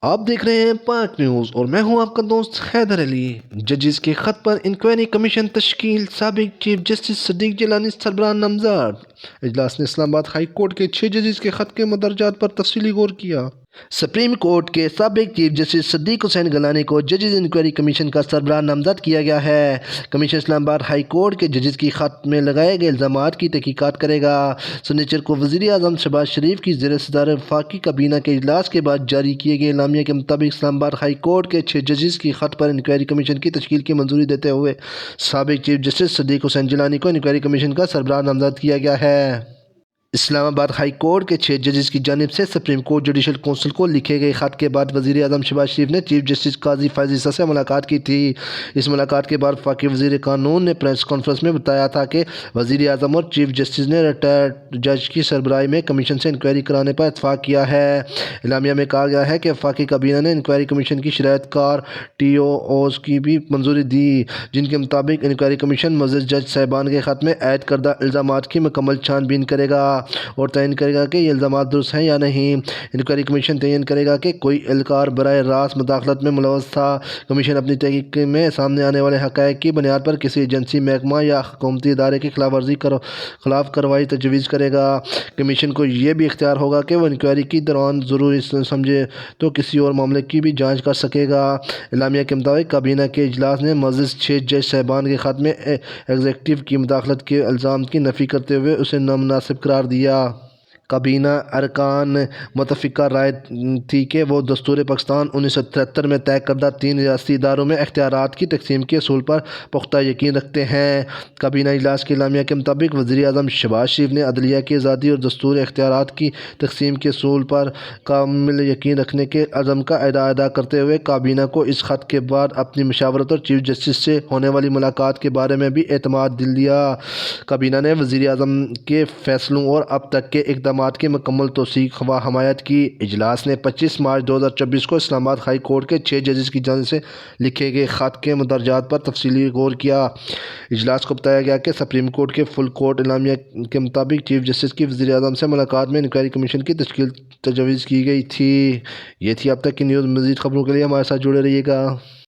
آپ دیکھ رہے ہیں پاک نیوز اور میں ہوں آپ کا دوست حیدر علی۔ ججز کے خط پر انکوائری کمیشن تشکیل، سابق چیف جسٹس صدیق جیلانی سربراہ نامزد۔ اجلاس نے اسلام آباد ہائی کورٹ کے 6 ججز کے خط کے مدرجات پر تفصیلی غور کیا۔ سپریم کورٹ کے سابق چیف جسٹس صدیق حسین گیلانی کو ججز انکوائری کمیشن کا سربراہ نامزد کیا گیا ہے۔ کمیشن اسلام آباد ہائی کورٹ کے ججز کی خط میں لگائے گئے الزامات کی تحقیقات کرے گا۔ سنیچر کو وزیر اعظم شہباز شریف کی زیر صدارت وفاقی کابینہ کے اجلاس کے بعد جاری کیے گئے اعلامیہ کے مطابق اسلام آباد ہائی کورٹ کے 6 ججز کی خط پر انکوائری کمیشن کی تشکیل کی منظوری دیتے ہوئے سابق چیف جسٹس صدیق حسین گیلانی کو انکوائری کمیشن کا سربراہ نامزد کیا گیا ہے۔ اسلام آباد ہائی کورٹ کے 6 ججز کی جانب سے سپریم کورٹ جوڈیشل کونسل کو لکھے گئے خط کے بعد وزیر اعظم شہباز شریف نے چیف جسٹس قاضی فائز عیسیٰ سے ملاقات کی تھی۔ اس ملاقات کے بعد وفاقی وزیر قانون نے پریس کانفرنس میں بتایا تھا کہ وزیر اعظم اور چیف جسٹس نے ریٹائرڈ جج کی سربراہی میں کمیشن سے انکوائری کرانے پر اتفاق کیا ہے۔ اعلامیہ میں کہا گیا ہے کہ وفاقی کابینہ نے انکوائری کمیشن کی شرائط کار ٹی او اوز کی بھی منظوری دی، جن کے مطابق انکوائری کمیشن معزز جج صاحبان کے خط میں عائد کردہ الزامات کی مکمل چھان بین کرے گا اور تعین کرے گا کہ یہ الزامات درست ہیں یا نہیں۔ انکوائری کمیشن تعین کرے گا کہ کوئی اہلکار براہ راست مداخلت میں ملوث تھا۔ کمیشن اپنی تحقیق میں سامنے آنے والے حقائق کی بنیاد پر کسی ایجنسی، محکمہ یا حکومتی ادارے کی خلاف کارروائی تجویز کرے گا۔ کمیشن کو یہ بھی اختیار ہوگا کہ وہ انکوائری کے دوران ضروری سمجھے تو کسی اور معاملے کی بھی جانچ کر سکے گا۔ اعلامیہ کے مطابق کابینہ کے اجلاس نے معزز 6 جج صاحبان کے خط میں ایگزیکٹو کی مداخلت کے الزام کی نفی کرتے ہوئے اسے نامناسب قرار دیا۔ کابینہ ارکان متفقہ رائے تھی کہ وہ دستور پاکستان 1973 میں طے کردہ 3 ریاستی اداروں میں اختیارات کی تقسیم کے اصول پر پختہ یقین رکھتے ہیں۔ کابینہ اجلاس کے اعلامیہ کے مطابق وزیر اعظم شہباز شریف نے عدلیہ کی آزادی اور دستوری اختیارات کی تقسیم کے اصول پر کامل یقین رکھنے کے عزم کا اعادہ کرتے ہوئے کابینہ کو اس خط کے بعد اپنی مشاورت اور چیف جسٹس سے ہونے والی ملاقات کے بارے میں بھی اعتماد دل دیا۔ کابینہ نے وزیر اعظم کے فیصلوں اور اب تک کے اقدامات کی مکمل توثیق و حمایت کی۔ اجلاس نے 25 مارچ 2024 کو اسلام آباد ہائی کورٹ کے 6 ججز کی جانب سے لکھے گئے خط کے مدرجات پر تفصیلی غور کیا۔ اجلاس کو بتایا گیا کہ سپریم کورٹ کے فل کورٹ اعلامیہ کے مطابق چیف جسٹس کی وزیر اعظم سے ملاقات میں انکوائری کمیشن کی تشکیل تجویز کی گئی تھی۔ یہ تھی اب تک کی نیوز۔ مزید خبروں کے لیے ہمارے ساتھ جڑے رہیے گا۔